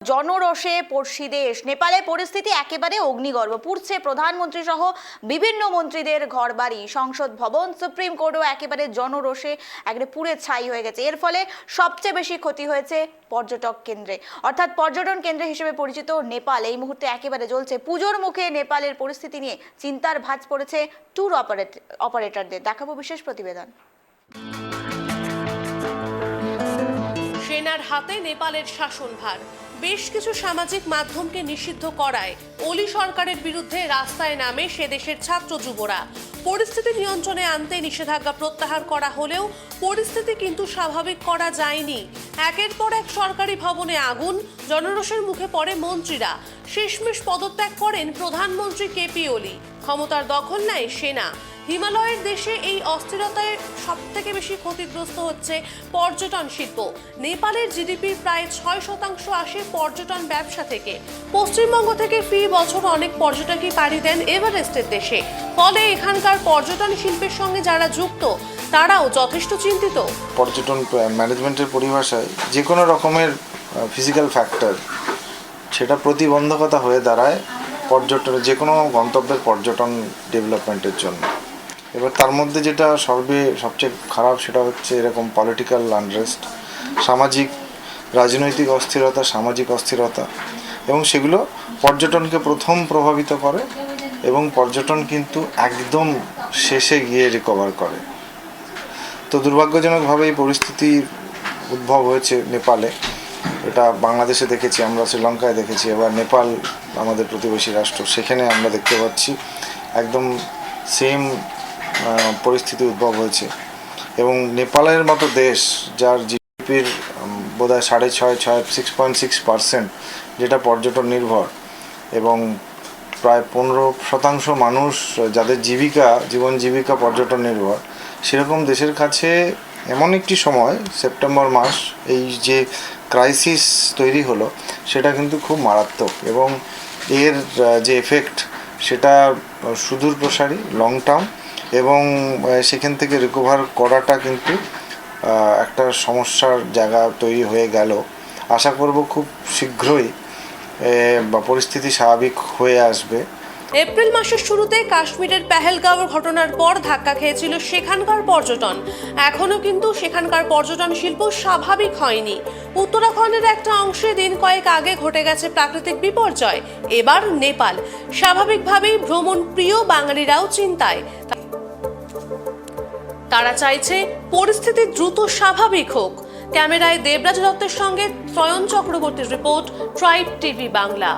জনরোষে পড়শি দেশ নেপালে পরিস্থিতি একেবারে অগ্নিগর্ভ। পুড়ছে প্রধানমন্ত্রী সহ বিভিন্ন মন্ত্রীদের ঘরবাড়ি, সংসদ ভবন, সুপ্রিম কোর্টও একেবারে জনরোষে একেবারে পুড়ে ছাই হয়ে গেছে। এর ফলে সবচেয়ে বেশি ক্ষতি হয়েছে পর্যটক কেন্দ্রে, অর্থাৎ পর্যটন কেন্দ্র হিসেবে পরিচিত নেপাল এই মুহূর্তে একেবারে জ্বলছে। পুজোর মুখে নেপালের পরিস্থিতি নিয়ে চিন্তার ভাঁজ পড়েছে ট্যুর অপারেটরদের। দেখাবো বিশেষ প্রতিবেদন। সেনার হাতে নেপালের শাসনভার, বেশ কিছু সামাজিক মাধ্যমকে নিষিদ্ধ করায় ওলি সরকারের বিরুদ্ধে রাস্তায় নামে সে দেশের ছাত্র যুবরা। পরিস্থিতি নিয়ন্ত্রণে আনতে নিষেধাজ্ঞা প্রত্যাহার করা হলেও পরিস্থিতি কিন্তু স্বাভাবিক করা যায়নি। একের পর এক সরকারি ভবনে আগুন, জনরোষের মুখে পড়ে মন্ত্রীরা। শেষমেশ পদত্যাগ করেন প্রধানমন্ত্রী কেপি ওলি। ক্ষমতার দখল নেয় সেনা। হিমালয়ের দেশে এই অস্থিরতায় সবথেকে বেশি ক্ষতিগ্রস্ত হচ্ছে পর্যটন শিল্প। নেপালের জিডিপির প্রায় 6% আসে পর্যটন ব্যবসা থেকে। পশ্চিমবঙ্গ থেকে ফি বছর অনেক পর্যটকই পাড়ি দেন এভারেস্টের দেশে। ফলে এখানকার পর্যটন শিল্পের সঙ্গে যারা যুক্ত তারাও যথেষ্ট চিন্তিত। পর্যটন ম্যানেজমেন্টের পরিভাষায় যে কোনো রকমের ফিজিক্যাল ফ্যাক্টর সেটা প্রতিবন্ধকতা হয়ে দাঁড়ায় পর্যটনের যে কোনো গন্তব্যের পর্যটন ডেভেলপমেন্টের জন্য। এবার তার মধ্যে যেটা সবচেয়ে খারাপ সেটা হচ্ছে এরকম পলিটিক্যাল আনরেস্ট, সামাজিক রাজনৈতিক অস্থিরতা, সামাজিক অস্থিরতা, এবং সেগুলো পর্যটনকে প্রথম প্রভাবিত করে এবং পর্যটন কিন্তু একদম শেষে গিয়ে রিকভার করে। তো দুর্ভাগ্যজনকভাবে এই পরিস্থিতির উদ্ভব হয়েছে নেপালে। এটা বাংলাদেশে দেখেছি, আমরা শ্রীলঙ্কায় দেখেছি, এবার নেপাল আমাদের প্রতিবেশী রাষ্ট্র, সেখানে আমরা দেখতে পাচ্ছি একদম সেম পরিস্থিতি উদ্ভব হয়েছে। এবং নেপালের মতো দেশ যার জিডিপির বোধহয় 6.6% যেটা পর্যটন নির্ভর, এবং প্রায় 15% মানুষ যাদের জীবন জীবিকা পর্যটন নির্ভর, সেরকম দেশের কাছে এমন একটি সময় সেপ্টেম্বর মাস এই যে ক্রাইসিস তৈরি হলো সেটা কিন্তু খুব মারাত্মক, এবং এর যে এফেক্ট সেটা সুদূর প্রসারী, লং টার্ম, এবং সেখান থেকে রিকভার করাটা কিন্তু একটা সমস্যার জায়গা তৈরি হয়ে গেল। আশা করব খুব শীঘ্রই পরিস্থিতি স্বাভাবিক হয়ে আসবে। এপ্রিল মাসের শুরুতে কাশ্মীরের পেহেলগাঁওয়ের ঘটনার পর ধাক্কা খেয়েছিল সেখানকার পর্যটন। এখনো কিন্তু সেখানকার পর্যটন শিল্প স্বাভাবিক হয়নি। উত্তরাখণ্ডের একটা অংশে দিন কয়েক আগে ঘটে গেছে প্রাকৃতিক বিপর্যয়। এবার নেপাল। স্বাভাবিকভাবেই ভ্রমণ প্রিয় বাঙালিরাও চিন্তায়। তারা চাইছে পরিস্থিতি দ্রুত স্বাভাবিক হোক। ক্যামেরায় দেবরাজ দত্তের সঙ্গে ত্রয়ন চক্রবর্তীর রিপোর্ট, ট্রাইব টিভি বাংলা।